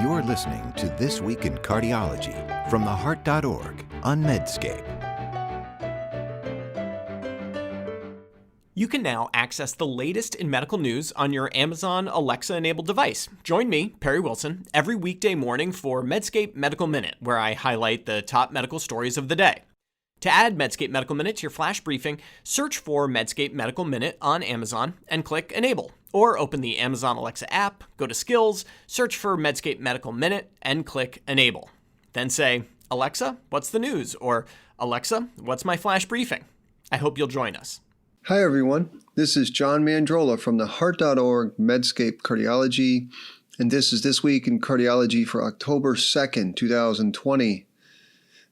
You're listening to This Week in Cardiology from theheart.org on Medscape. You can now access the latest in medical news on your Amazon Alexa-enabled device. Join me, Perry Wilson, every weekday morning for Medscape Medical Minute, where I highlight the top medical stories of the day. To add Medscape Medical Minute to your flash briefing, search for Medscape Medical Minute on Amazon and click Enable. Or open the Amazon Alexa app, go to Skills, search for Medscape Medical Minute, and click Enable. Then say, Alexa, what's the news? Or Alexa, what's my flash briefing? I hope you'll join us. Hi, everyone. This is John Mandrola from theheart.org Medscape Cardiology, and this is This Week in Cardiology for October 2nd, 2020.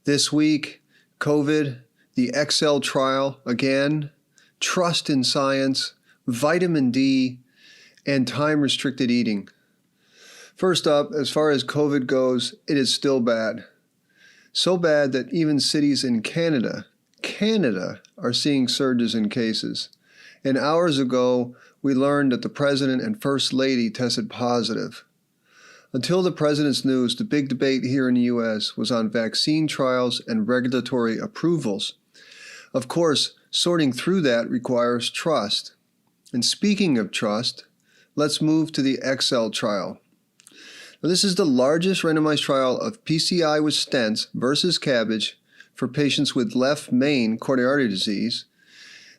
This week, COVID, the XL trial again, trust in science, vitamin D, and time-restricted eating. First up, as far as COVID goes, it is still bad. So bad that even cities in Canada are seeing surges in cases. And hours ago, we learned that the President and First Lady tested positive. Until the President's news, the big debate here in the U.S. was on vaccine trials and regulatory approvals. Of course, sorting through that requires trust. And speaking of trust, let's move to the XL trial. Now, this is the largest randomized trial of PCI with stents versus CABG for patients with left main coronary artery disease.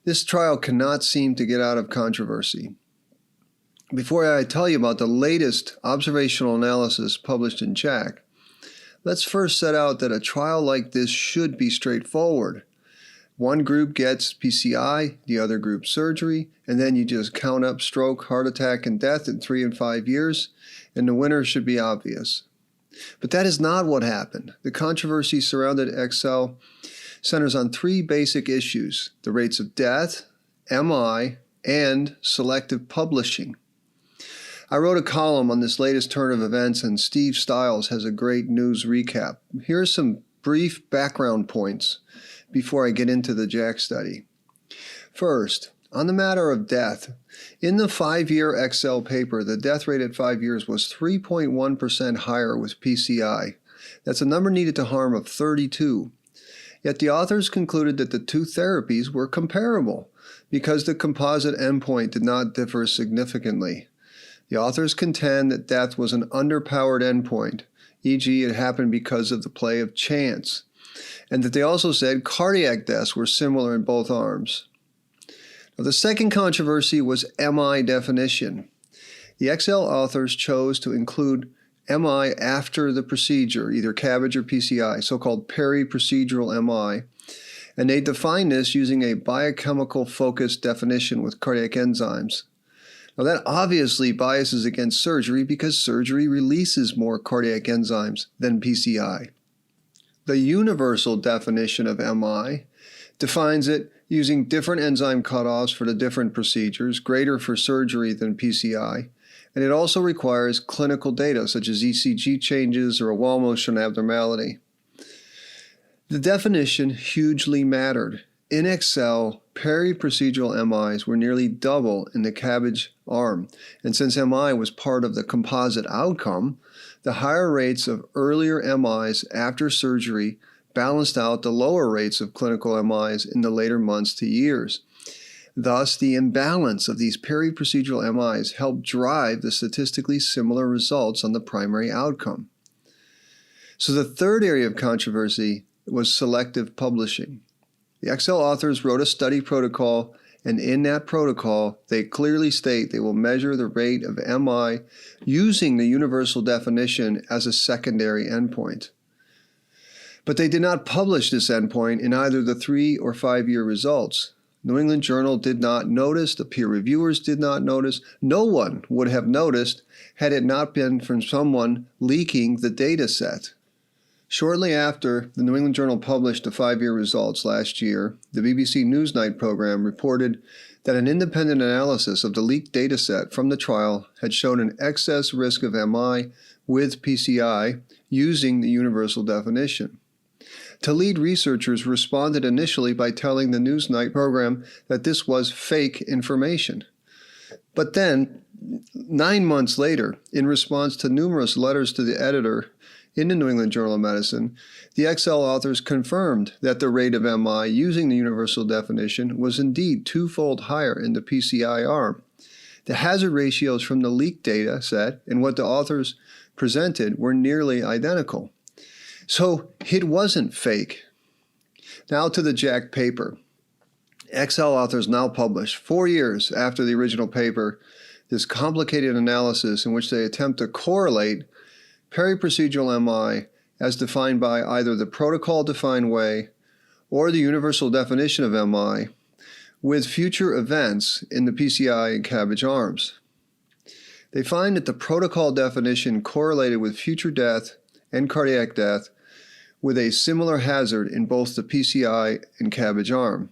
This trial cannot seem to get out of controversy. Before I tell you about the latest observational analysis published in JACC, let's first set out that a trial like this should be straightforward. One group gets PCI, the other group surgery, and then you just count up stroke, heart attack, and death in 3 and 5 years, and the winner should be obvious. But that is not what happened. The controversy surrounding XL centers on 3 basic issues: the rates of death, MI, and selective publishing. I wrote a column on this latest turn of events, and Steve Stiles has a great news recap. Here are some brief background points before I get into the JACC study. First, on the matter of death, in the 5-year XL paper, the death rate at 5 years was 3.1% higher with PCI. That's a number needed to harm of 32. Yet the authors concluded that the 2 therapies were comparable because the composite endpoint did not differ significantly. The authors contend that death was an underpowered endpoint, e.g. it happened because of the play of chance, and that they also said cardiac deaths were similar in both arms. Now, the second controversy was MI definition. The XL authors chose to include MI after the procedure, either CABG or PCI, so-called peri-procedural MI, and they defined this using a biochemical-focused definition with cardiac enzymes. Now, that obviously biases against surgery because surgery releases more cardiac enzymes than PCI. The universal definition of MI defines it using different enzyme cutoffs for the different procedures, greater for surgery than PCI, and it also requires clinical data such as ECG changes or a wall motion abnormality. The definition hugely mattered. In XL, peri-procedural MIs were nearly double in the CABG arm, and since MI was part of the composite outcome, the higher rates of earlier MIs after surgery balanced out the lower rates of clinical MIs in the later months to years. Thus, the imbalance of these peri-procedural MIs helped drive the statistically similar results on the primary outcome. So the third area of controversy was selective publishing. The XL authors wrote a study protocol, and in that protocol, they clearly state they will measure the rate of MI using the universal definition as a secondary endpoint. But they did not publish this endpoint in either the 3 or 5 year results. New England Journal did not notice, the peer reviewers did not notice, no one would have noticed had it not been from someone leaking the data set. Shortly after the New England Journal published the 5-year results last year, the BBC Newsnight program reported that an independent analysis of the leaked data set from the trial had shown an excess risk of MI with PCI using the universal definition. To lead researchers responded initially by telling the Newsnight program that this was fake information. But then 9 months later, in response to numerous letters to the editor in the New England Journal of Medicine, the Excel authors confirmed that the rate of MI using the universal definition was indeed twofold higher in the PCI arm. The hazard ratios from the leaked data set and what the authors presented were nearly identical. So it wasn't fake. Now to the JACC paper. Excel authors now publish, 4 years after the original paper, this complicated analysis in which they attempt to correlate periprocedural MI as defined by either the protocol-defined way or the universal definition of MI with future events in the PCI and CABG arms. They find that the protocol definition correlated with future death and cardiac death with a similar hazard in both the PCI and CABG arm.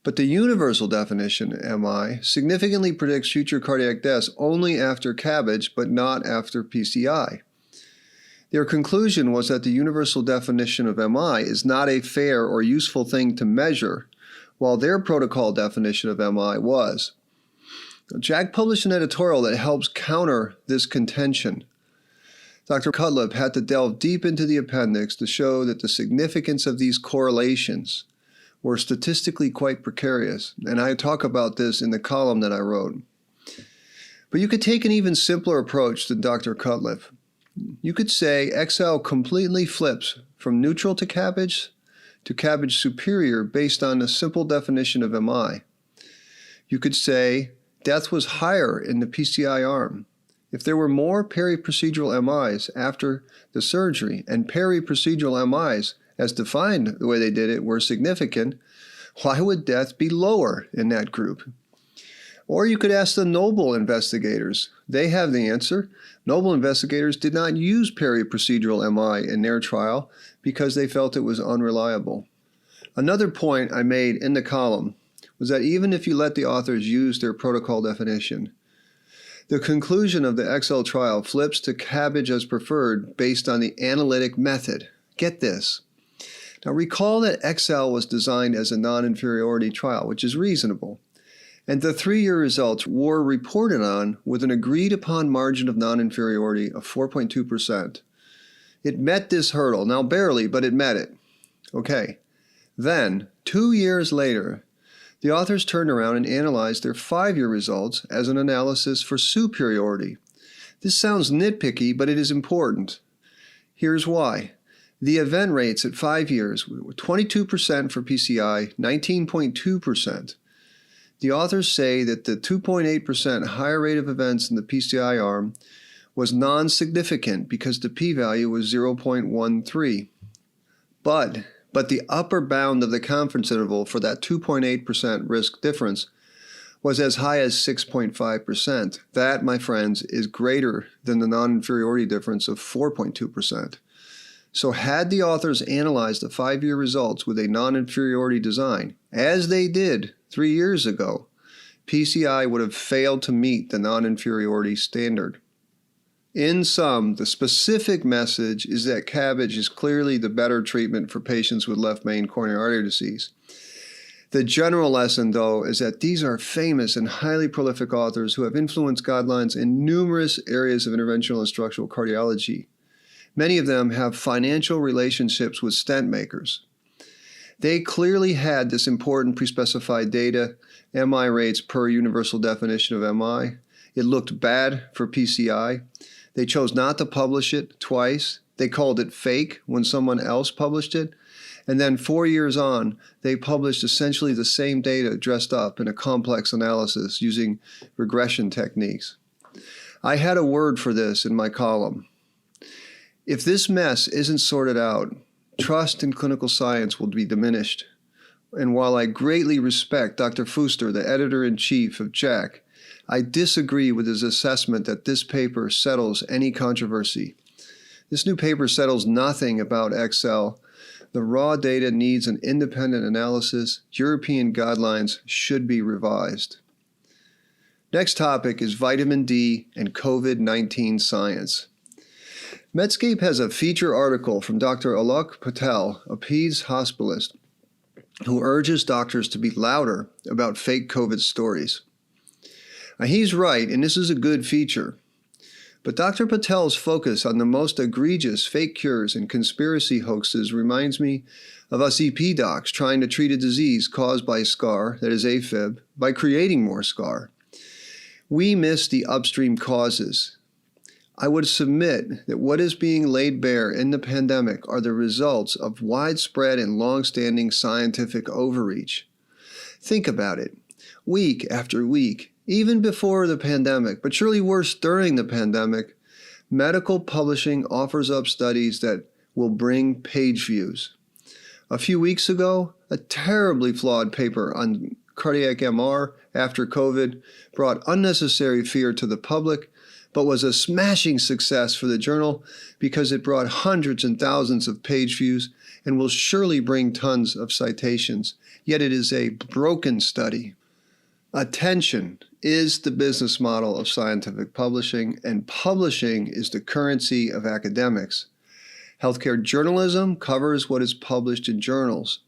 But the universal definition, MI, significantly predicts future cardiac deaths only after CABG, but not after PCI. Their conclusion was that the universal definition of MI is not a fair or useful thing to measure, while their protocol definition of MI was. JACC published an editorial that helps counter this contention. Dr. Cutlip had to delve deep into the appendix to show that the significance of these correlations were statistically quite precarious, and I talk about this in the column that I wrote. But you could take an even simpler approach than Dr. Cutlip. You could say XL completely flips from neutral to CABG superior based on a simple definition of MI. You could say death was higher in the PCI arm. If there were more periprocedural MIs after the surgery and periprocedural MIs as defined the way they did it were significant, why would death be lower in that group? Or you could ask the Noble investigators. They have the answer. Noble investigators did not use periprocedural MI in their trial because they felt it was unreliable. Another point I made in the column was that even if you let the authors use their protocol definition, the conclusion of the XL trial flips to CABG as preferred based on the analytic method. Get this. Now recall that XL was designed as a non-inferiority trial, which is reasonable. And the 3-year results were reported on with an agreed upon margin of non-inferiority of 4.2%. It met this hurdle, now barely, but it met it. Okay, then 2 years later, the authors turned around and analyzed their 5-year results as an analysis for superiority. This sounds nitpicky, but it is important. Here's why. The event rates at 5 years were 22% for PCI, 19.2%. The authors say that the 2.8% higher rate of events in the PCI arm was non-significant because the p-value was 0.13. But the upper bound of the confidence interval for that 2.8% risk difference was as high as 6.5%. That, my friends, is greater than the non-inferiority difference of 4.2%. So had the authors analyzed the 5-year results with a non-inferiority design, as they did 3 years ago, PCI would have failed to meet the non-inferiority standard. In sum, the specific message is that CABG is clearly the better treatment for patients with left main coronary artery disease. The general lesson, though, is that these are famous and highly prolific authors who have influenced guidelines in numerous areas of interventional and structural cardiology. Many of them have financial relationships with stent makers. They clearly had this important pre-specified data, MI rates per universal definition of MI. It looked bad for PCI. They chose not to publish it twice. They called it fake when someone else published it. And then 4 years on, they published essentially the same data dressed up in a complex analysis using regression techniques. I had a word for this in my column. If this mess isn't sorted out, trust in clinical science will be diminished. And while I greatly respect Dr. Fuster, the editor-in-chief of JACC, I disagree with his assessment that this paper settles any controversy. This new paper settles nothing about XL. The raw data needs an independent analysis. European guidelines should be revised. Next topic is vitamin D and COVID-19 science. Medscape has a feature article from Dr. Alok Patel, a peds hospitalist, who urges doctors to be louder about fake COVID stories. Now, he's right, and this is a good feature. But Dr. Patel's focus on the most egregious fake cures and conspiracy hoaxes reminds me of us EP docs trying to treat a disease caused by scar, that is AFib, by creating more scar. We miss the upstream causes. I would submit that what is being laid bare in the pandemic are the results of widespread and long-standing scientific overreach. Think about it. Week after week, even before the pandemic, but surely worse during the pandemic, medical publishing offers up studies that will bring page views. A few weeks ago, a terribly flawed paper on cardiac MR after COVID brought unnecessary fear to the public, but was a smashing success for the journal because it brought hundreds and thousands of page views and will surely bring tons of citations. Yet it is a broken study. Attention is the business model of scientific publishing, and publishing is the currency of academics. Healthcare journalism covers what is published in journals.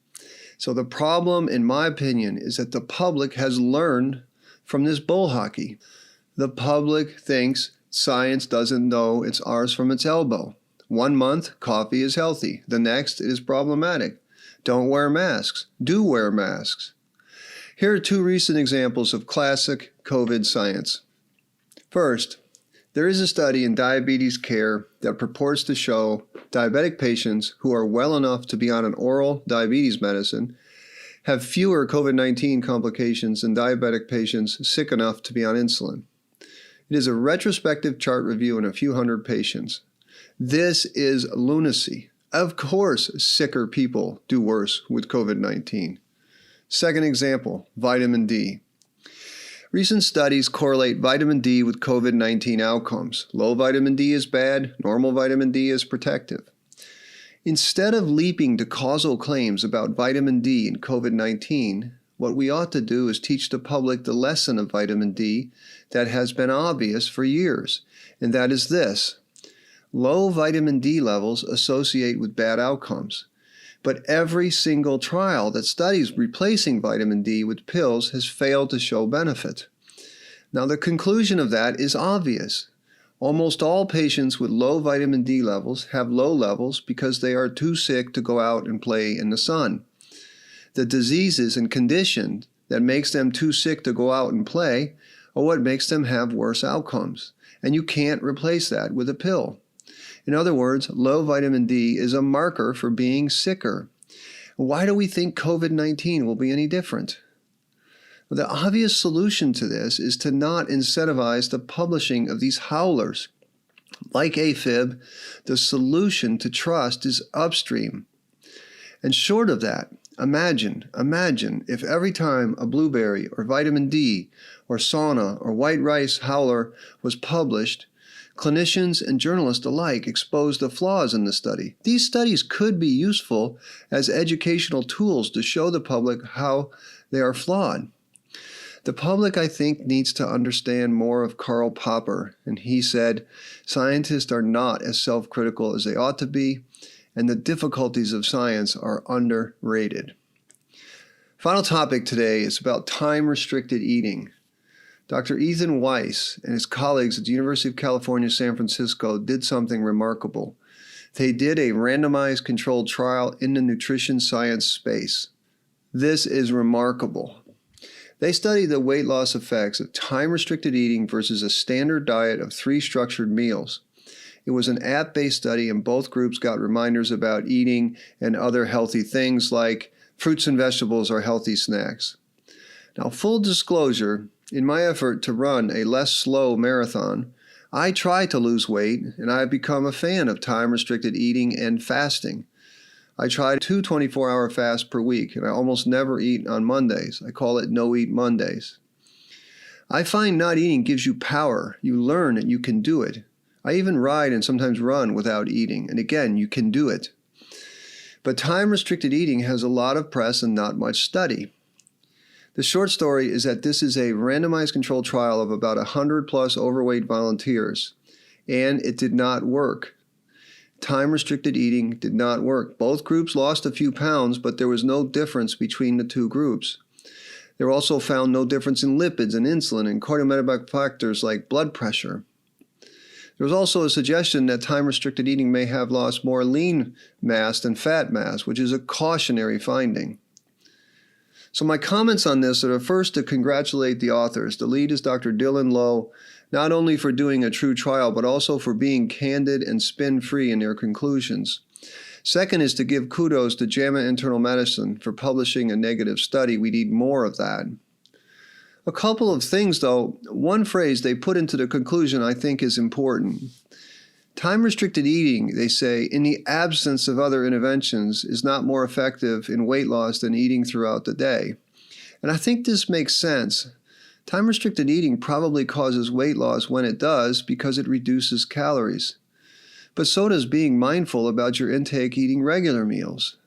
So the problem, in my opinion, is that the public has learned from this bull hockey. The public thinks science doesn't know its arse from its elbow. 1 month, coffee is healthy. The next, it is problematic. Don't wear masks. Do wear masks. Here are 2 recent examples of classic COVID science. First, there is a study in diabetes care that purports to show diabetic patients who are well enough to be on an oral diabetes medicine have fewer COVID-19 complications than diabetic patients sick enough to be on insulin. It is a retrospective chart review in a few hundred patients. This is lunacy. Of course, sicker people do worse with COVID-19. Second example, vitamin D. Recent studies correlate vitamin D with COVID-19 outcomes. Low vitamin D is bad, normal vitamin D is protective. Instead of leaping to causal claims about vitamin D and COVID-19, what we ought to do is teach the public the lesson of vitamin D that has been obvious for years, and that is this. Low vitamin D levels associate with bad outcomes. But every single trial that studies replacing vitamin D with pills has failed to show benefit. Now, the conclusion of that is obvious. Almost all patients with low vitamin D levels have low levels because they are too sick to go out and play in the sun. The diseases and condition that makes them too sick to go out and play are what makes them have worse outcomes. And you can't replace that with a pill. In other words, low vitamin D is a marker for being sicker. Why do we think COVID-19 will be any different? Well, the obvious solution to this is to not incentivize the publishing of these howlers. Like AFib, the solution to trust is upstream. And short of that, imagine if every time a blueberry or vitamin D or sauna or white rice howler was published, clinicians and journalists alike exposed the flaws in the study. These studies could be useful as educational tools to show the public how they are flawed. The public, I think, needs to understand more of Karl Popper, and he said, scientists are not as self-critical as they ought to be, and the difficulties of science are underrated. Final topic today is about time-restricted eating. Dr. Ethan Weiss and his colleagues at the University of California, San Francisco did something remarkable. They did a randomized controlled trial in the nutrition science space. This is remarkable. They studied the weight loss effects of time-restricted eating versus a standard diet of 3 structured meals. It was an app-based study, and both groups got reminders about eating and other healthy things like fruits and vegetables are healthy snacks. Now, full disclosure, in my effort to run a less slow marathon, I try to lose weight, and I have become a fan of time-restricted eating and fasting. I try 2 24-hour fasts per week, and I almost never eat on Mondays. I call it No-Eat Mondays. I find not eating gives you power. You learn and you can do it. I even ride and sometimes run without eating, and again, you can do it. But time-restricted eating has a lot of press and not much study. The short story is that this is a randomized controlled trial of about 100 plus overweight volunteers, and it did not work. Time-restricted eating did not work. Both groups lost a few pounds, but there was no difference between the 2 groups. There were also found no difference in lipids and insulin and cardiometabolic factors like blood pressure. There was also a suggestion that time-restricted eating may have lost more lean mass than fat mass, which is a cautionary finding. So my comments on this are first to congratulate the authors. The lead is Dr. Dylan Lowe, not only for doing a true trial, but also for being candid and spin-free in their conclusions. Second is to give kudos to JAMA Internal Medicine for publishing a negative study. We need more of that. A couple of things, though. One phrase they put into the conclusion I think is important. Time-restricted eating, they say, in the absence of other interventions, is not more effective in weight loss than eating throughout the day. And I think this makes sense. Time-restricted eating probably causes weight loss when it does because it reduces calories. But so does being mindful about your intake eating regular meals.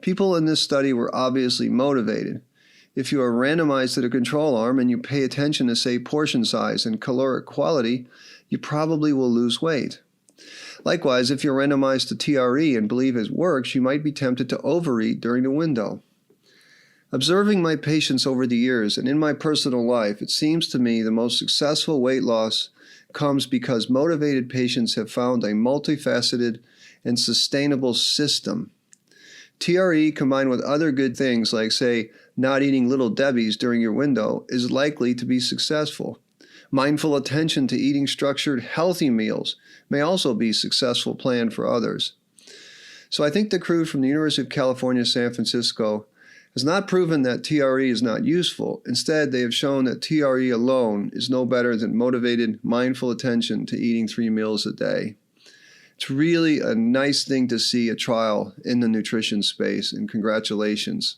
People in this study were obviously motivated. If you are randomized to the control arm and you pay attention to, say, portion size and caloric quality, you probably will lose weight. Likewise, if you're randomized to TRE and believe it works, you might be tempted to overeat during the window. Observing my patients over the years and in my personal life, it seems to me the most successful weight loss comes because motivated patients have found a multifaceted and sustainable system. TRE combined with other good things like, say, not eating Little Debbie's during your window is likely to be successful. Mindful attention to eating structured, healthy meals may also be a successful plan for others. So I think the crew from the University of California, San Francisco has not proven that TRE is not useful. Instead, they have shown that TRE alone is no better than motivated, mindful attention to eating 3 meals a day. It's really a nice thing to see a trial in the nutrition space, and congratulations.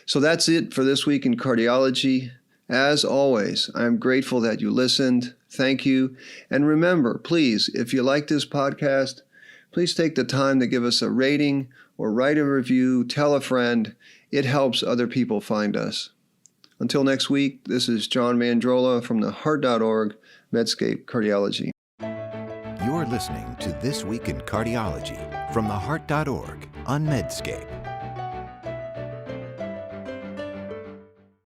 So that's it for this week in cardiology. As always, I am grateful that you listened. Thank you. And remember, please, if you like this podcast, please take the time to give us a rating or write a review, tell a friend. It helps other people find us. Until next week, this is John Mandrola from the Heart.org Medscape Cardiology. You're listening to This Week in Cardiology from the Heart.org on Medscape.